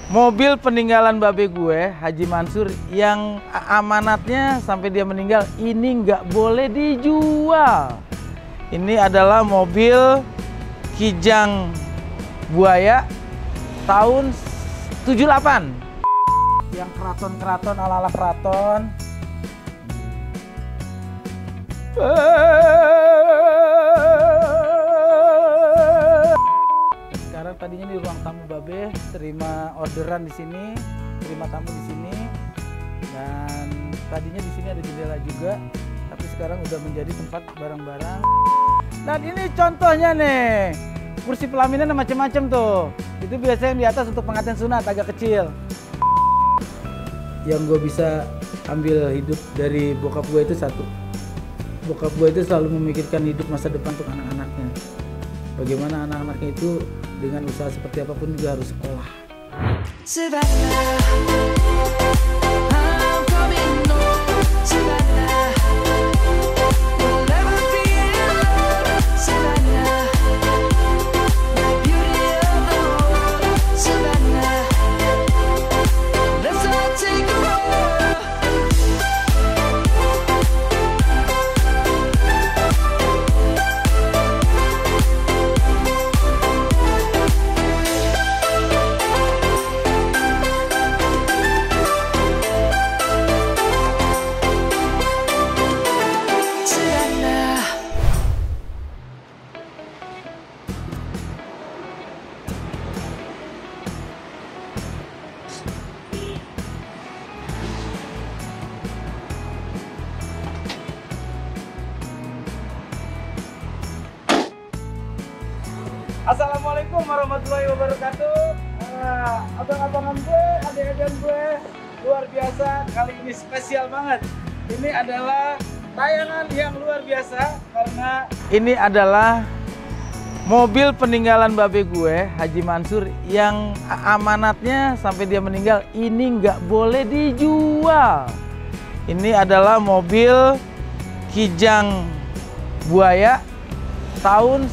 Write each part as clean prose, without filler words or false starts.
Mobil peninggalan babe gue, Haji Mansur, yang amanatnya sampai dia meninggal ini nggak boleh dijual. Ini adalah mobil Kijang Buaya tahun 78. Yang keraton-keraton, ala-ala keraton. Sekarang tadinya di ruang tamu babe, terima orderan di sini, terima tamu di sini, dan tadinya di sini ada jendela juga, tapi sekarang udah menjadi tempat barang-barang. Dan ini contohnya nih, kursi pelaminan macam-macam tuh. Itu biasanya yang di atas untuk pengantin sunat, agak kecil. Yang gue bisa ambil hidup dari bokap gue itu satu. Bokap gue itu selalu memikirkan hidup masa depan untuk anak-anaknya. Bagaimana anak-anaknya itu dengan usaha seperti apapun juga harus sekolah. Assalamualaikum warahmatullahi wabarakatuh. Abang-abangan gue, adik-adikan gue, luar biasa. Kali ini spesial banget. Ini adalah tayangan yang luar biasa karena ini adalah mobil peninggalan babe gue, Haji Mansur, yang amanatnya sampai dia meninggal ini nggak boleh dijual. Ini adalah mobil Kijang Buaya tahun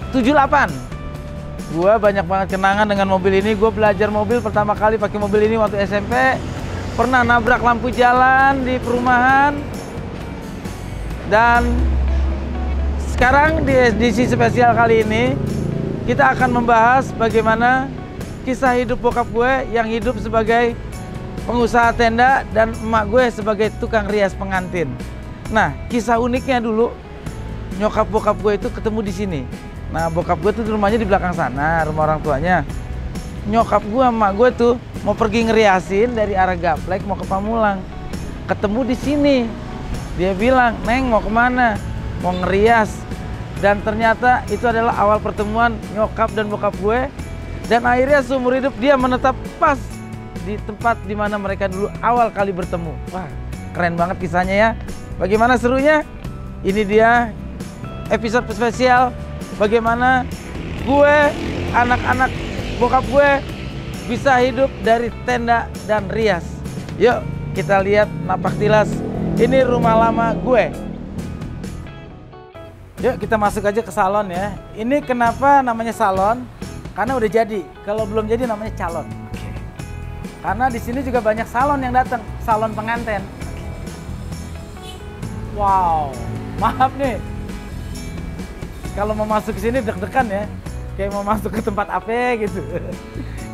78. Gue banyak banget kenangan dengan mobil ini. Gue belajar mobil pertama kali pakai mobil ini waktu SMP. Pernah nabrak lampu jalan di perumahan. Dan sekarang di edisi spesial kali ini kita akan membahas bagaimana kisah hidup bokap gue yang hidup sebagai pengusaha tenda dan emak gue sebagai tukang rias pengantin. Nah, kisah uniknya dulu nyokap bokap gue itu ketemu di sini. Nah, bokap gue tuh rumahnya di belakang sana, rumah orang tuanya. Nyokap gue sama gue tuh mau pergi ngeriasin dari arah Gaplek mau ke Pamulang. Ketemu di sini. Dia bilang, "Neng, mau kemana?" "Mau ngerias." Dan ternyata itu adalah awal pertemuan nyokap dan bokap gue. Dan akhirnya seumur hidup dia menetap pas di tempat di mana mereka dulu awal kali bertemu. Wah, keren banget kisahnya ya. Bagaimana serunya? Ini dia episode spesial. Bagaimana gue, anak-anak bokap gue bisa hidup dari tenda dan rias. Yuk kita lihat napak tilas. Ini rumah lama gue. Yuk kita masuk aja ke salon ya. Ini kenapa namanya salon? Karena udah jadi. Kalau belum jadi namanya calon. Karena di sini juga banyak salon yang datang, salon pengantin. Wow, maaf nih. Kalau mau masuk ke sini deg-degan ya, kayak mau masuk ke tempat apa gitu,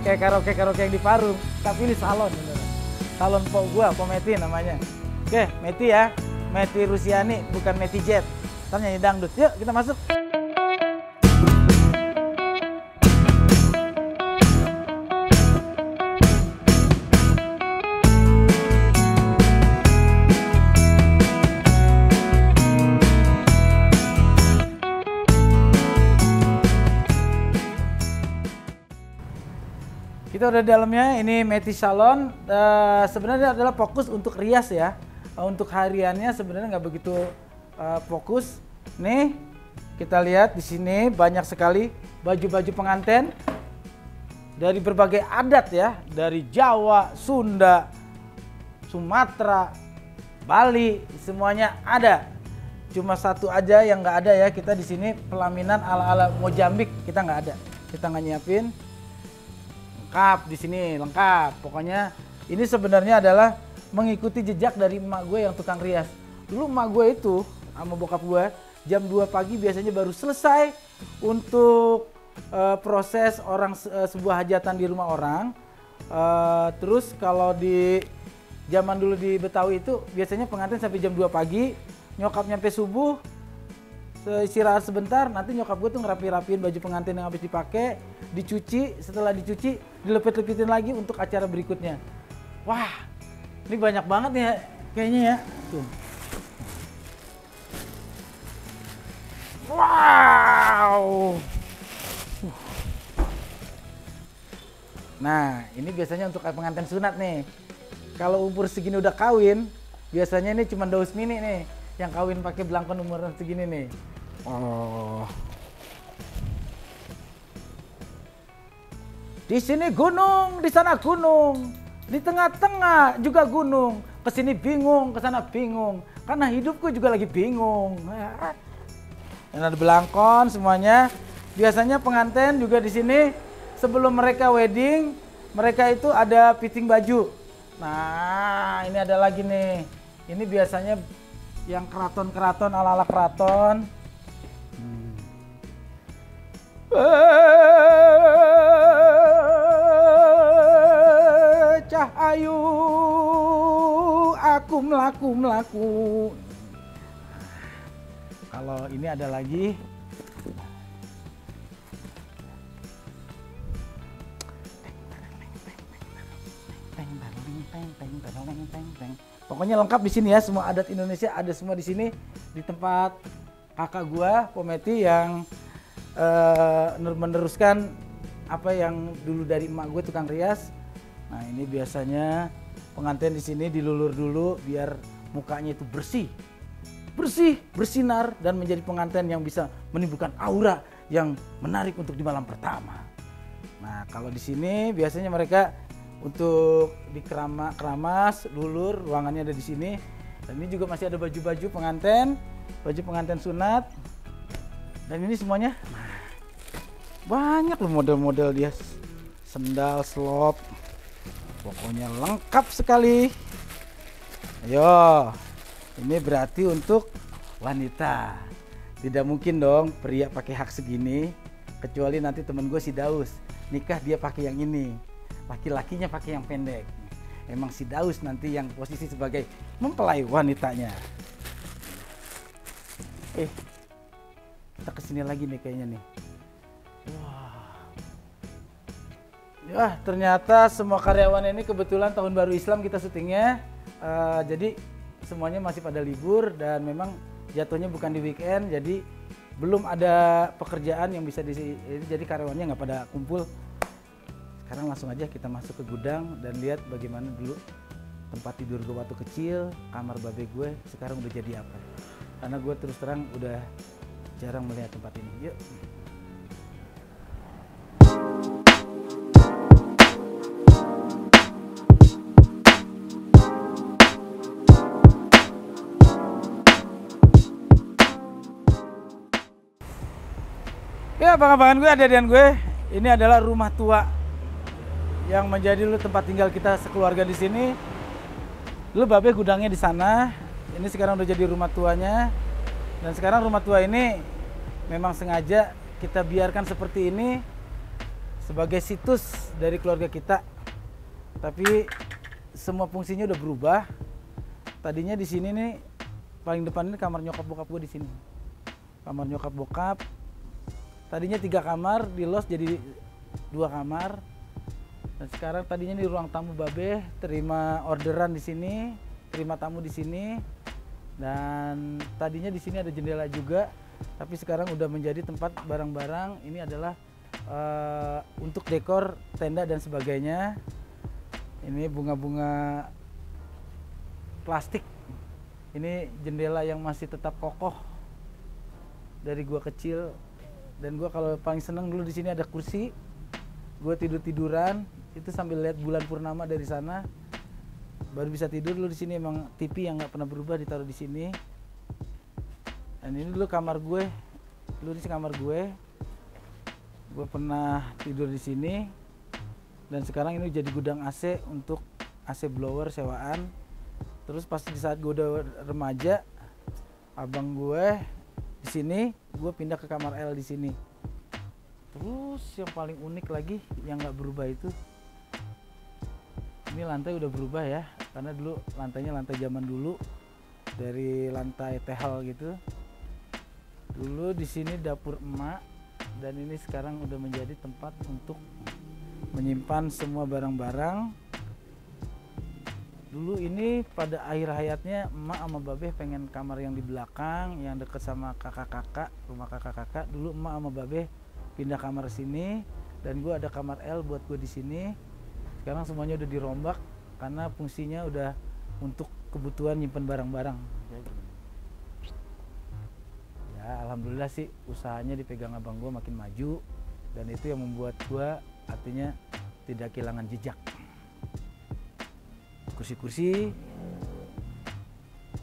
kayak karaoke yang di Parung. Tapi ini salon, bener. Salon po gua, po Meti namanya. Oke, Meti ya, Meti Rusiani, bukan Meti Jet. Ntar nyanyi dangdut. Yuk kita masuk. Kita udah di dalamnya, ini Meti Salon. Sebenarnya adalah fokus untuk rias ya. Untuk hariannya sebenarnya nggak begitu fokus. Nih, kita lihat di sini banyak sekali baju-baju pengantin dari berbagai adat ya, dari Jawa, Sunda, Sumatera, Bali, semuanya ada. Cuma satu aja yang nggak ada ya, kita di sini pelaminan ala-ala Mozambik kita nggak ada. Kita nggak nyiapin. lengkap di sini, lengkap. Pokoknya ini sebenarnya adalah mengikuti jejak dari emak gue yang tukang rias. Dulu emak gue itu sama bokap gue jam 2 pagi biasanya baru selesai untuk proses sebuah hajatan di rumah orang. Terus kalau di zaman dulu di Betawi itu biasanya pengantin sampai jam 2 pagi, nyokap nyampe subuh, istirahat sebentar, nanti nyokap gue tuh ngerapi-rapiin baju pengantin yang habis dipakai, dicuci, setelah dicuci dilepet-lepetin lagi untuk acara berikutnya. Wah, ini banyak banget ya kayaknya ya. Tuh. Wow. Nah, ini biasanya untuk pengantin sunat nih. Kalau umur segini udah kawin, biasanya ini cuma daus mini nih, yang kawin pakai belangkon umur segini nih. Oh. Di sini gunung, di sana gunung, di tengah-tengah juga gunung. Kesini bingung, kesana bingung. Karena hidupku juga lagi bingung. Dan ada belangkon semuanya. Biasanya pengantin juga di sini sebelum mereka wedding, mereka itu ada fitting baju. Nah, ini ada lagi nih. Ini biasanya yang keraton-keraton ala-ala keraton. Cahayu aku melaku. Kalau ini ada lagi. Pokoknya lengkap di sini ya, semua adat Indonesia ada semua di sini, di tempat kakak gua Pometi yang meneruskan apa yang dulu dari emak gue tukang rias. Nah, ini biasanya pengantin di sini dilulur dulu biar mukanya itu bersih, bersinar dan menjadi pengantin yang bisa menimbulkan aura yang menarik untuk di malam pertama. Nah, kalau di sini biasanya mereka untuk keramas, lulur, ruangannya ada di sini. Dan ini juga masih ada baju-baju pengantin, baju pengantin sunat. Dan ini semuanya banyak loh model-model dia. Sendal, slop, pokoknya lengkap sekali. Ayo, ini berarti untuk wanita. Tidak mungkin dong pria pakai hak segini, kecuali nanti temen gue si Daus nikah dia pakai yang ini, laki-lakinya pakai yang pendek. Emang si Daus nanti yang posisi sebagai mempelai wanitanya. Kita kesini lagi nih kayaknya nih. Wah. Ya, ternyata semua karyawan ini kebetulan tahun baru Islam kita syutingnya. Jadi semuanya masih pada libur dan memang jatuhnya bukan di weekend, jadi belum ada pekerjaan yang bisa jadi karyawannya nggak pada kumpul. Sekarang langsung aja kita masuk ke gudang dan lihat bagaimana dulu tempat tidur gue waktu kecil, kamar babe gue sekarang udah jadi apa. Karena gue terus terang udah jarang melihat tempat ini. Yuk. Ya, abang-abangan gue, adik-adikan gue, ini adalah rumah tua yang menjadi dulu tempat tinggal kita sekeluarga di sini. Dulu babe gudangnya di sana. Ini sekarang udah jadi rumah tuanya. Dan sekarang rumah tua ini memang sengaja kita biarkan seperti ini sebagai situs dari keluarga kita. Tapi semua fungsinya udah berubah. Tadinya di sini nih paling depan ini kamar nyokap bokap gue di sini. Kamar nyokap bokap. Tadinya 3 kamar, di los jadi 2 kamar. Dan sekarang tadinya di ruang tamu babe, terima orderan di sini, terima tamu di sini. Dan tadinya di sini ada jendela juga, tapi sekarang udah menjadi tempat barang-barang. Ini adalah untuk dekor tenda dan sebagainya. Ini bunga-bunga plastik. Ini jendela yang masih tetap kokoh dari gua kecil. Dan gue kalau paling seneng dulu di sini ada kursi, gue tiduran itu sambil lihat bulan purnama dari sana, baru bisa tidur. Dulu di sini emang TV yang nggak pernah berubah ditaruh di sini. Dan ini dulu kamar gue, dulu di kamar gue pernah tidur di sini. Dan sekarang ini jadi gudang AC untuk AC blower sewaan. Terus pas di saat gue udah remaja, abang gue di sini, gue pindah ke kamar L di sini. Terus yang paling unik lagi yang nggak berubah itu, ini lantai udah berubah ya, karena dulu lantainya lantai zaman dulu, dari lantai tehel gitu. Dulu di sini dapur emak, dan ini sekarang udah menjadi tempat untuk menyimpan semua barang-barang. Dulu ini pada akhir hayatnya emak sama babeh pengen kamar yang di belakang, yang deket sama kakak-kakak, rumah kakak-kakak. Dulu emak sama babeh pindah kamar sini, dan gue ada kamar L buat gue di sini. Sekarang semuanya udah dirombak karena fungsinya udah untuk kebutuhan nyimpen barang-barang. Ya alhamdulillah sih usahanya dipegang abang gue makin maju, dan itu yang membuat gue artinya tidak kehilangan jejak. Kursi-kursi,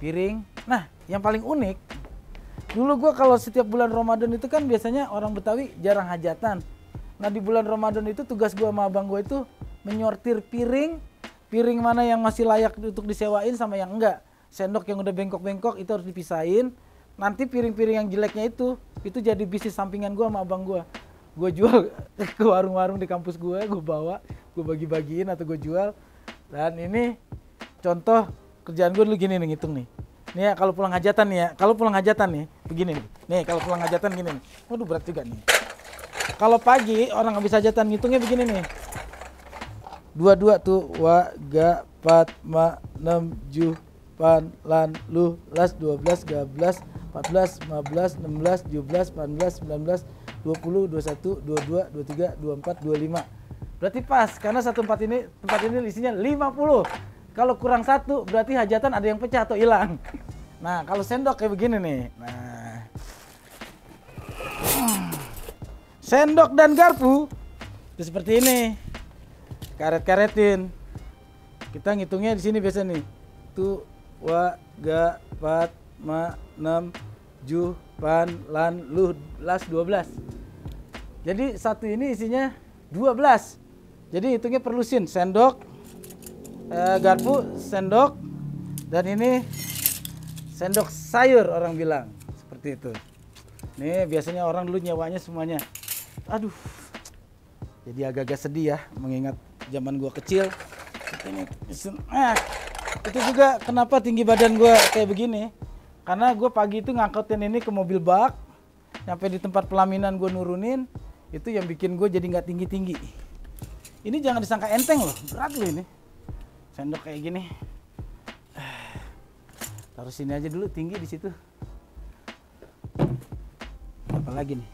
piring. Nah yang paling unik, dulu gue kalau setiap bulan Ramadan itu kan biasanya orang Betawi jarang hajatan. Nah di bulan Ramadan itu tugas gue sama abang gue itu menyortir piring mana yang masih layak untuk disewain sama yang enggak. Sendok yang udah bengkok-bengkok itu harus dipisahin. Nanti piring-piring yang jeleknya itu jadi bisnis sampingan gue sama abang gue. Gue jual ke warung-warung di kampus gue bawa, gue bagi-bagiin atau gue jual. Dan ini contoh kerjaan gue dulu gini nih, ngitung nih. Nih ya kalau pulang hajatan nih ya, begini nih. Nih kalau pulang hajatan gini nih. Waduh berat juga nih. Kalau pagi orang habis hajatan ngitungnya begini nih. 22 tuh wa ga pat ma 6 ju pan lan lu las 12 gablas 14 15 16 17 18 19 20 21 22 23 24 25. Berarti pas karena tempat ini isinya 50. Kalau kurang satu berarti hajatan ada yang pecah atau hilang. Nah, kalau sendok kayak begini nih. Nah. Sendok dan garpu itu seperti ini. Karet-karetin. Kita ngitungnya di sini biasa nih. Tu wa ga pat ma 6 ju pan lan lu las 12. Jadi satu ini isinya 12. Jadi hitungnya per lusin. Sendok, garpu, sendok, dan ini sendok sayur orang bilang seperti itu. Nih biasanya orang dulu nyewanya semuanya. Aduh, jadi agak-agak sedih ya mengingat zaman gua kecil. Itu juga kenapa tinggi badan gua kayak begini. Karena gua pagi itu ngangkutin ini ke mobil bak, sampai di tempat pelaminan gua nurunin, itu yang bikin gua jadi nggak tinggi-tinggi. Ini jangan disangka enteng loh, berat loh ini. Sendok kayak gini. Taruh sini aja dulu, tinggi di situ. Apalagi nih?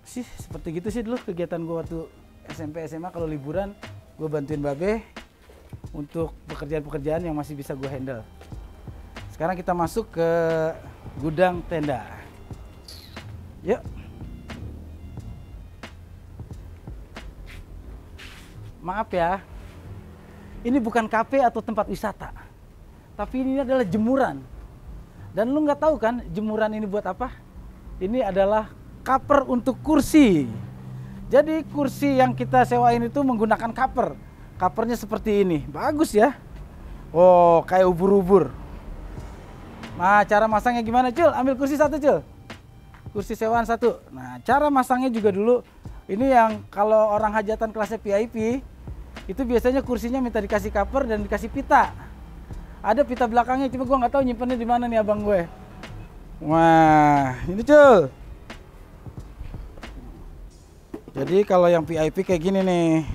Sih seperti gitu sih dulu kegiatan gue waktu SMP SMA. Kalau liburan gue bantuin babe untuk pekerjaan-pekerjaan yang masih bisa gue handle. Sekarang kita masuk ke gudang tenda. Yuk. Maaf ya, ini bukan kafe atau tempat wisata, tapi ini adalah jemuran. Dan lu nggak tahu kan jemuran ini buat apa? Ini adalah cover untuk kursi. Jadi kursi yang kita sewain itu menggunakan cover. Covernya seperti ini, bagus ya. Oh, kayak ubur-ubur. Nah, cara masangnya gimana, Cul? Ambil kursi satu, Cul. Kursi sewaan satu. Nah, cara masangnya juga dulu. Ini yang kalau orang hajatan kelasnya VIP, itu biasanya kursinya minta dikasih cover dan dikasih pita. Ada pita belakangnya, cuma gue nggak tahu nyimpennya di mana nih abang gue. Wah, ini Cul. Jadi kalau yang VIP kayak gini nih.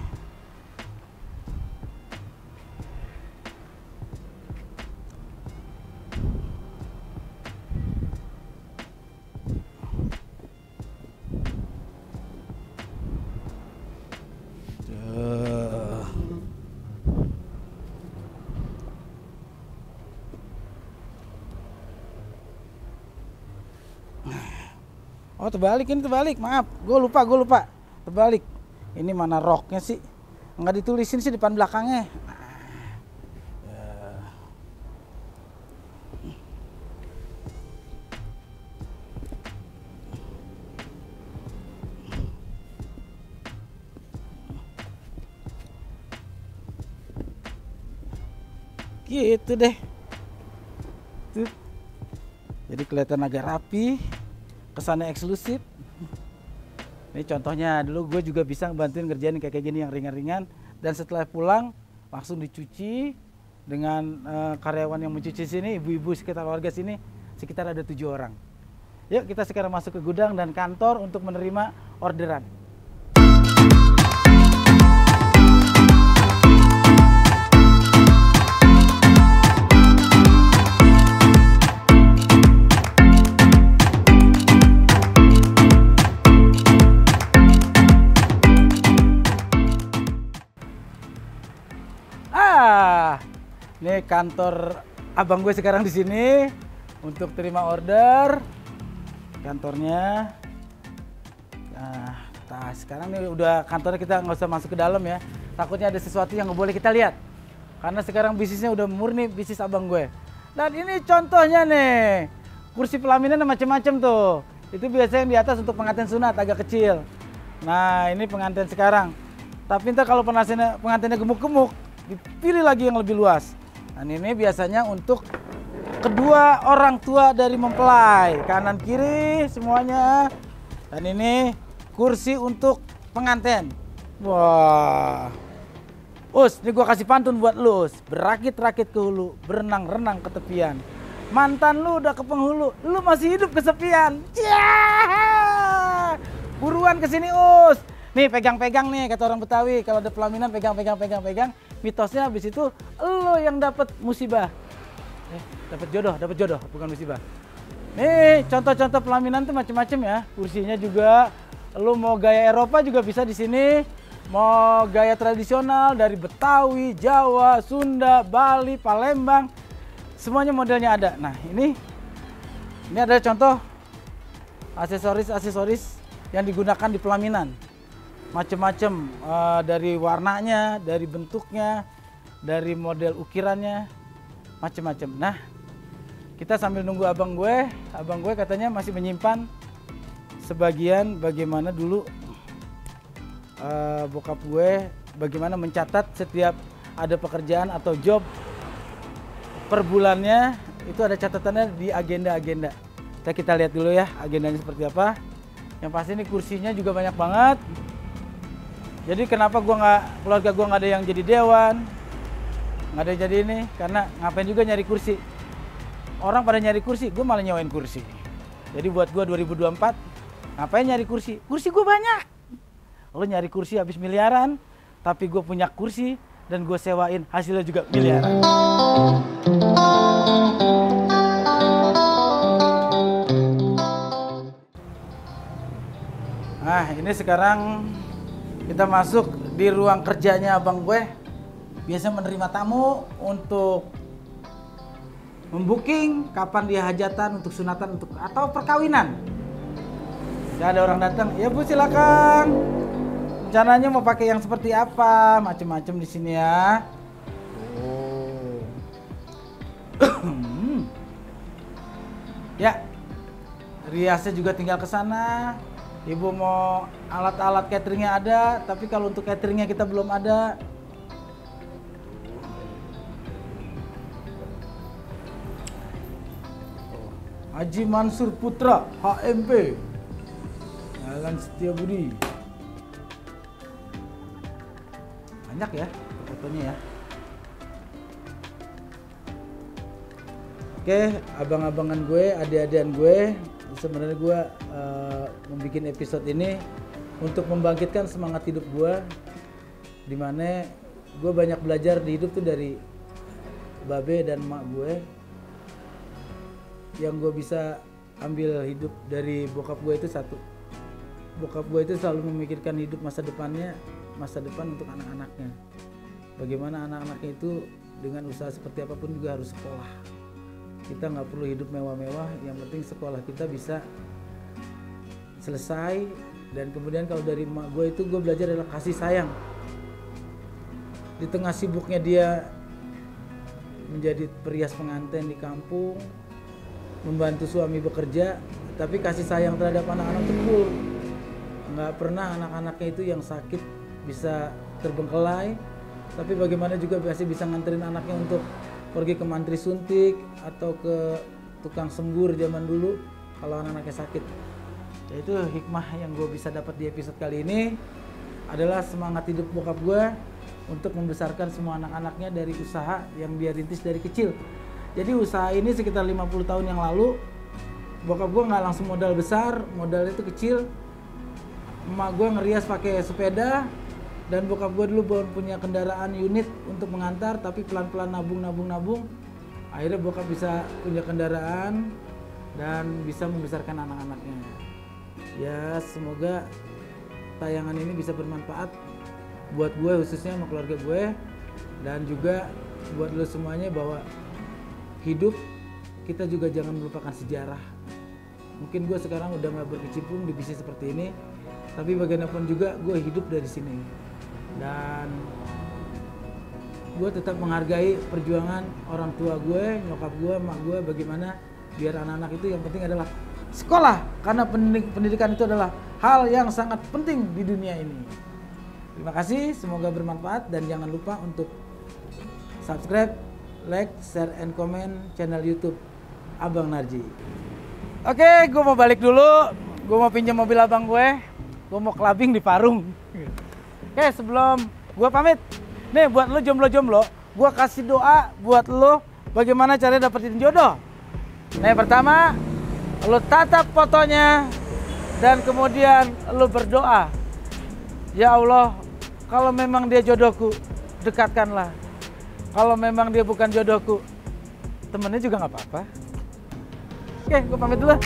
Oh terbalik, ini terbalik, maaf, gue lupa, terbalik. Ini mana roknya sih? Nggak ditulisin sih depan belakangnya. Gitu deh. Tuh. Jadi kelihatan agak rapi, kesannya eksklusif. Ini contohnya, dulu gue juga bisa bantuin ngerjain kayak gini yang ringan-ringan. Dan setelah pulang, langsung dicuci dengan karyawan yang mencuci sini, ibu-ibu sekitar warga sini, sekitar ada 7 orang. Yuk kita sekarang masuk ke gudang dan kantor untuk menerima orderan. Ini kantor abang gue sekarang di sini untuk terima order kantornya. Nah, sekarang nih udah kantornya, kita nggak usah masuk ke dalam ya. Takutnya ada sesuatu yang nggak boleh kita lihat. Karena sekarang bisnisnya udah murni bisnis abang gue. Dan ini contohnya nih, kursi pelaminan macam-macam tuh. Itu biasanya yang di atas untuk pengantin sunat agak kecil. Nah ini pengantin sekarang. Tapi ntar kalau pengantinnya gemuk-gemuk, dipilih lagi yang lebih luas. Dan ini biasanya untuk kedua orang tua dari mempelai, kanan kiri semuanya. Dan ini kursi untuk pengantin. Wah, Us, ini gua kasih pantun buat lu, Us. Berakit-rakit ke hulu, berenang-renang ke tepian. Mantan lu udah ke penghulu, lu masih hidup kesepian. Buruan kesini, Us. Nih pegang-pegang nih, kata orang Betawi, kalau ada pelaminan pegang. Mitosnya habis itu lo yang dapat musibah. Dapat jodoh, bukan musibah. Nih, contoh-contoh pelaminan tuh macam-macam ya. Kursinya juga, lo mau gaya Eropa juga bisa di sini. Mau gaya tradisional dari Betawi, Jawa, Sunda, Bali, Palembang, semuanya modelnya ada. Nah, ini adalah contoh aksesoris yang digunakan di pelaminan. Macam-macam, dari warnanya, dari bentuknya, dari model ukirannya, macam-macam. Nah, kita sambil nunggu abang gue katanya masih menyimpan sebagian bagaimana dulu bokap gue bagaimana mencatat setiap ada pekerjaan atau job per bulannya, itu ada catatannya di agenda-agenda. Kita lihat dulu ya agendanya seperti apa. Yang pasti ini kursinya juga banyak banget. Jadi kenapa keluarga gua nggak ada yang jadi dewan, nggak ada yang jadi ini, karena ngapain juga nyari kursi. Orang pada nyari kursi, gue malah nyewain kursi. Jadi buat gua 2024, ngapain nyari kursi? Kursi gua banyak. Lo nyari kursi habis miliaran, tapi gue punya kursi dan gue sewain, hasilnya juga miliaran. Nah ini sekarang kita masuk di ruang kerjanya abang gue. Biasa menerima tamu untuk membooking kapan dia hajatan, untuk sunatan, atau perkawinan. Ya ada orang datang, ya Bu silakan. Rencananya mau pakai yang seperti apa? Macam-macam di sini ya. Oh. Ya, riasnya juga tinggal ke sana. Ibu mau alat-alat cateringnya ada, tapi kalau untuk cateringnya kita belum ada. Haji Mansur Putra, HMP, Jalan Setiabudi. Banyak ya fotonya ya. Oke, abang-abangan gue, adik-adikan gue, sebenarnya gue membuat episode ini untuk membangkitkan semangat hidup gue, dimana gue banyak belajar di hidup tuh dari babe dan mak gue. Yang gue bisa ambil hidup dari bokap gue itu satu, bokap gue itu selalu memikirkan hidup masa depannya, masa depan untuk anak-anaknya. Bagaimana anak-anaknya itu dengan usaha seperti apapun juga harus sekolah. Kita nggak perlu hidup mewah-mewah, yang penting sekolah kita bisa selesai. Dan kemudian kalau dari emak gue itu gue belajar adalah kasih sayang. Di tengah sibuknya dia menjadi perias pengantin di kampung, membantu suami bekerja, tapi kasih sayang terhadap anak-anak itu full. Nggak pernah anak-anaknya itu yang sakit bisa terbengkelai, tapi bagaimana juga masih bisa nganterin anaknya untuk pergi ke mantri suntik atau ke tukang sembur zaman dulu kalau anak-anaknya sakit. Yaitu hikmah yang gue bisa dapat di episode kali ini adalah semangat hidup bokap gue untuk membesarkan semua anak-anaknya dari usaha yang dia rintis dari kecil. Jadi usaha ini sekitar 50 tahun yang lalu, bokap gue nggak langsung modal besar, modalnya itu kecil. Emak gue ngerias pakai sepeda, dan bokap gue dulu belum punya kendaraan unit untuk mengantar, tapi pelan-pelan nabung. Akhirnya bokap bisa punya kendaraan dan bisa membesarkan anak-anaknya. Ya semoga tayangan ini bisa bermanfaat buat gue khususnya sama keluarga gue, dan juga buat lo semuanya bahwa hidup kita juga jangan melupakan sejarah. Mungkin gue sekarang udah gak berkecimpung di bisnis seperti ini, tapi bagaimanapun juga gue hidup dari sini. Dan gue tetap menghargai perjuangan orang tua gue, nyokap gue, emak gue, bagaimana biar anak-anak itu yang penting adalah sekolah, karena pendidikan itu adalah hal yang sangat penting di dunia ini. Terima kasih, semoga bermanfaat, dan jangan lupa untuk subscribe, like, share, and comment channel YouTube Abang Narji. Oke, gue mau balik dulu, gue mau pinjam mobil abang gue mau clubbing di Parung. Oke, sebelum gue pamit, nih buat lo jomblo-jomblo, gue kasih doa buat lo bagaimana caranya dapetin jodoh. Nah, yang pertama, lo tatap fotonya dan kemudian lo berdoa, ya Allah, kalau memang dia jodohku, dekatkanlah. Kalau memang dia bukan jodohku, temennya juga nggak apa-apa. Oke, gue pamit dulu.